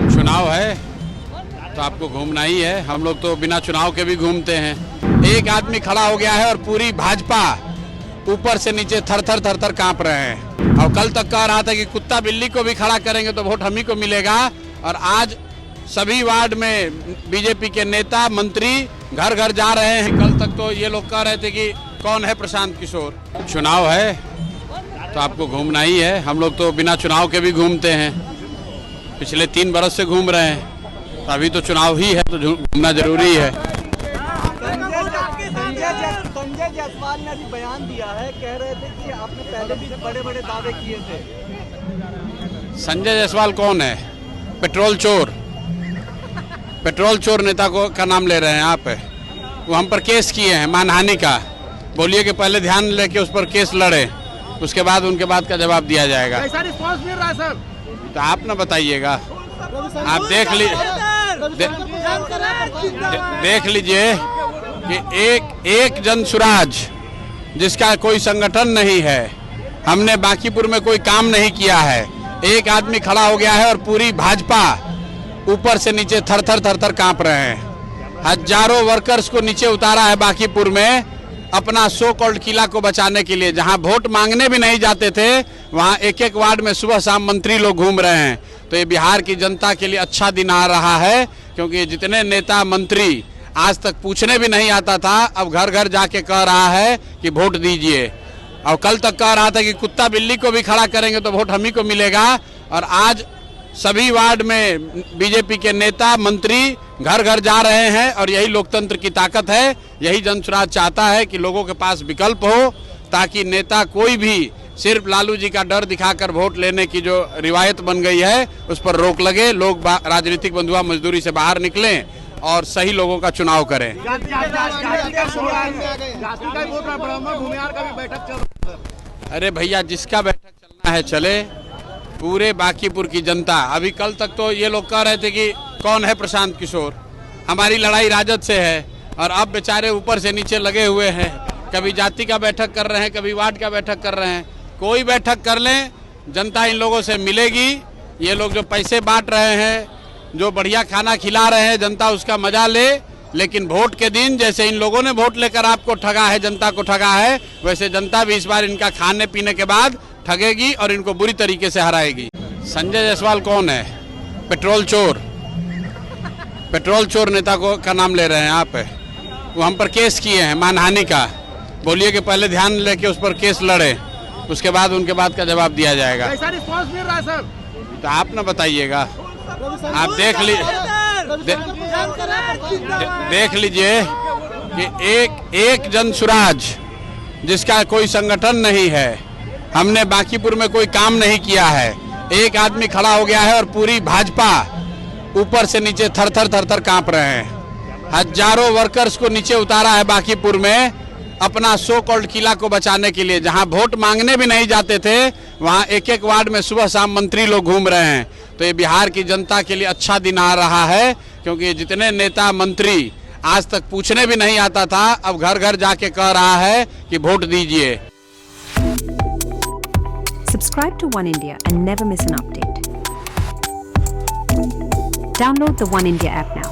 चुनाव है तो आपको घूमना ही है। हम लोग तो बिना चुनाव के भी घूमते हैं। एक आदमी खड़ा हो गया है और पूरी भाजपा ऊपर से नीचे थर थर कांप रहे हैं। और कल तक कह रहा था कि कुत्ता बिल्ली को भी खड़ा करेंगे तो वोट हम ही को मिलेगा। और आज सभी वार्ड में बीजेपी के नेता मंत्री घर घर जा रहे हैं। कल तक तो ये लोग कह रहे थे कि कौन है प्रशांत किशोर। चुनाव है तो आपको घूमना ही है। हम लोग तो बिना चुनाव के भी घूमते हैं। पिछले 3 बरस से घूम रहे हैं। तो अभी तो चुनाव ही है तो घूमना जरूरी है। संजय जायसवाल ने अभी बयान दिया है, कह रहे थे कि आपने पहले भी बड़े बड़े दावे किए थे। संजय जायसवाल कौन है? पेट्रोल चोर नेता का नाम ले रहे हैं आप। वो हम पर केस किए हैं मानहानि का। बोलिए कि पहले ध्यान लेके उस पर केस लड़े, उसके बाद उनके बाद का जवाब दिया जाएगा। कैसा रिस्पांस मिल रहा है सर? तो आप ना बताइएगा, आप देख लीजिए कि एक जन सुराज जिसका कोई संगठन नहीं है, हमने बांकीपुर में कोई काम नहीं किया है। एक आदमी खड़ा हो गया है और पूरी भाजपा ऊपर से नीचे थर थर कांप रहे हैं। हजारों वर्कर्स को नीचे उतारा है बांकीपुर में अपना सो कॉल्ड किला को बचाने के लिए। जहां वोट मांगने भी नहीं जाते थे वहां एक वार्ड में सुबह शाम मंत्री लोग घूम रहे हैं। तो ये बिहार की जनता के लिए अच्छा दिन आ रहा है, क्योंकि जितने नेता मंत्री आज तक पूछने भी नहीं आता था, अब घर घर जाके कह रहा है कि वोट दीजिए। और कल तक कह रहा था कि कुत्ता बिल्ली को भी खड़ा करेंगे तो वोट हम ही को मिलेगा। और आज सभी वार्ड में बीजेपी के नेता मंत्री घर घर जा रहे हैं। और यही लोकतंत्र की ताकत है। यही जनसुराज चाहता है कि लोगों के पास विकल्प हो, ताकि नेता कोई भी सिर्फ लालू जी का डर दिखाकर वोट लेने की जो रिवायत बन गई है उस पर रोक लगे। लोग राजनीतिक बंधुआ मजदूरी से बाहर निकलें और सही लोगों का चुनाव करें। अरे भैया, जिसका बैठक चलना है चले। पूरे बांकीपुर की जनता, अभी कल तक तो ये लोग कह रहे थे कि कौन है प्रशांत किशोर। हमारी लड़ाई राजद से है और अब बेचारे ऊपर से नीचे लगे हुए हैं। कभी जाति का बैठक कर रहे हैं, कभी वार्ड का बैठक कर रहे हैं। कोई बैठक कर लें, जनता इन लोगों से मिलेगी। ये लोग जो पैसे बांट रहे हैं, जो बढ़िया खाना खिला रहे हैं, जनता उसका मजा ले। लेकिन वोट के दिन जैसे इन लोगों ने वोट लेकर आपको ठगा है, जनता को ठगा है, वैसे जनता भी इस बार इनका खाने पीने के बाद ठगेगी और इनको बुरी तरीके से हराएगी। संजय जायसवाल कौन है? पेट्रोल चोर नेता का नाम ले रहे हैं आप। वो हम पर केस किए हैं मानहानि का। बोलिए कि पहले ध्यान लेके उस पर केस लड़े, उसके बाद उनके बाद का जवाब दिया जाएगा। कैसा रिस्पांस मिल रहा है सर? तो आप ना बताइएगा, आप देख लीजिए कि एक जन सुराज जिसका कोई संगठन नहीं है, हमने बांकीपुर में कोई काम नहीं किया है। एक आदमी खड़ा हो गया है और पूरी भाजपा ऊपर से नीचे थर थर कांप रहे हैं। हजारों वर्कर्स को नीचे उतारा है बांकीपुर में अपना सो कॉल्ड किला को बचाने के लिए। जहां वोट मांगने भी नहीं जाते थे वहां एक वार्ड में सुबह शाम मंत्री लोग घूम रहे हैं। तो ये बिहार की जनता के लिए अच्छा दिन आ रहा है, क्योंकि जितने नेता मंत्री आज तक पूछने भी नहीं आता था, अब घर घर जाके कह रहा है कि वोट दीजिए। Subscribe to One India and never miss an update. Download the One India app now.